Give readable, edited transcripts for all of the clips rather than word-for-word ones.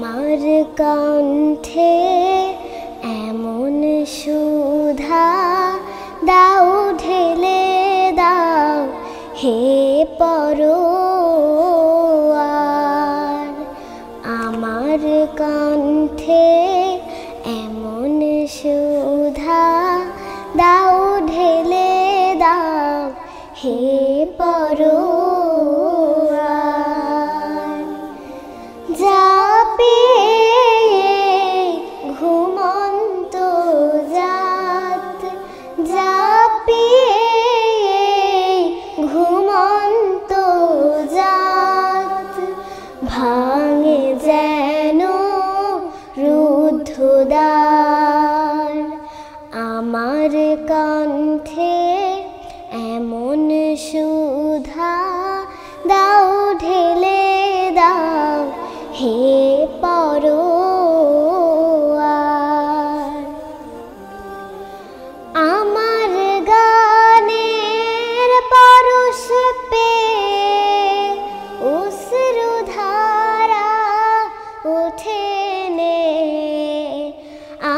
আমার কণ্ঠে এমন সুধা দাও ঢেলে দাও হে পরোয়ার। আমার কণ্ঠে এমন সুধা দাও ঢেলে দাও হে পরোয়ার। যা পেয়ে ঘুমন্ত জাত, যা পেয়ে ঘুমন্ত জাত, ভাঙে যেন রুদ্ধ দ্বার। আমার কণ্ঠে এমন সুধা দাও ঢেলে দাও হে পরোয়ার। আমার গানের পরশ পেয়ে অশ্রুধারা ওঠে নে।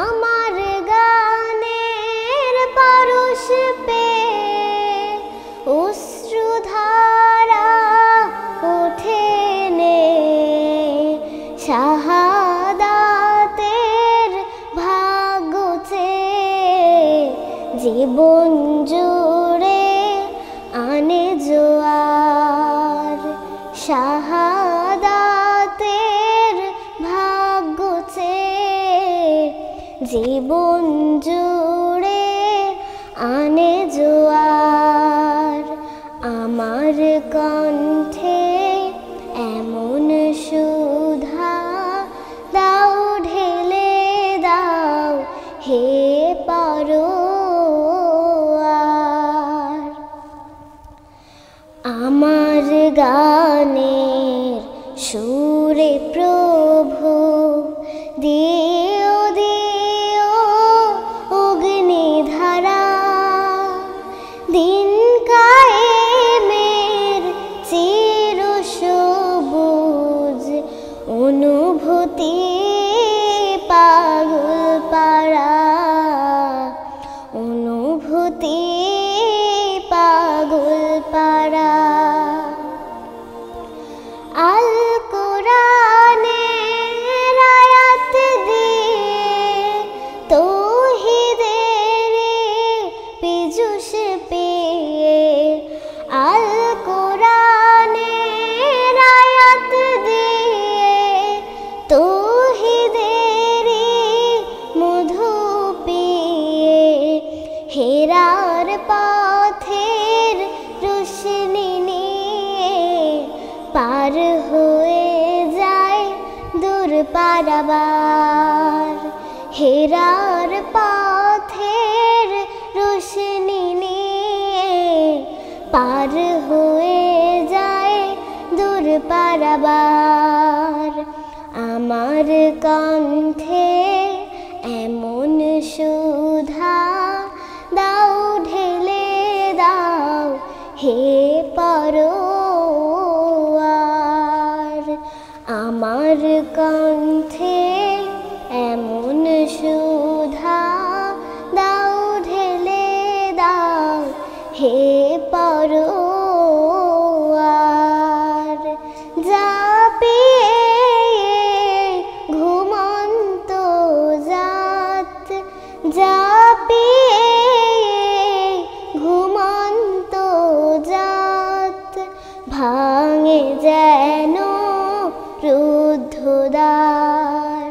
আমার গানের পরশ পেয়ে অশ্রুধারা ওঠে নে। শাহাদাতের ভাগছে জীবন জুড়ে আনে জোয়ার। শাহাদাতের ভাগছে জীবন জুড়ে আনে জোয়ার। আমার কণ্ঠে এমন সুধা দাও ঢেলে দাও হে পরোয়ার। আমার গানের সুরে প্রভু দিও দিও অগ্নিধারা। দিন কায়েমের চির সবুজ অনুভূতি পাগল পাড়া, অনুভূতি পাগল পাড়া। আল কোরআনের আয়াত দিয়ে তৌহিদের পীযুষ পেয়ে, আল কোরআনের আয়াত দিয়ে তৌহিদের মধু পিয়ে, হেরার পথের রোশনি নিয়ে পার হয়ে যায় দূর পারাবার। হেরার পথের রোশনি নিয়ে পার হয়ে যায় দূর পারাবার। আমার কণ্ঠে এমন সুধা দাও ঢেলে দাও হে পরোয়ার। আমার কণ্ঠে এমন সুধা দাও ঢেলে দাও হে পরোয়ার। যা পেয়ে ঘুমন্ত জাত, যা পেয়ে ঘুমন্ত জাত, ভাঙে যেন রুদ্ধ দ্বার।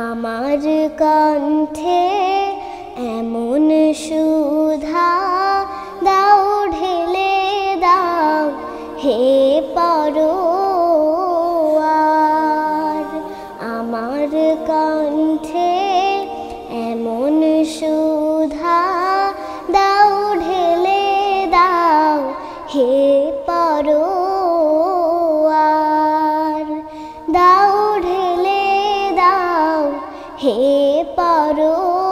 আমার কণ্ঠে এমন সুধা দাও ঢেলে দাও হে পরোয়ার। আমার কণ্ঠে এমন সুধা দাও ঢেলে দাও হে পরোয়ার। দাও ঢেলে দাও হে পরোয়ার।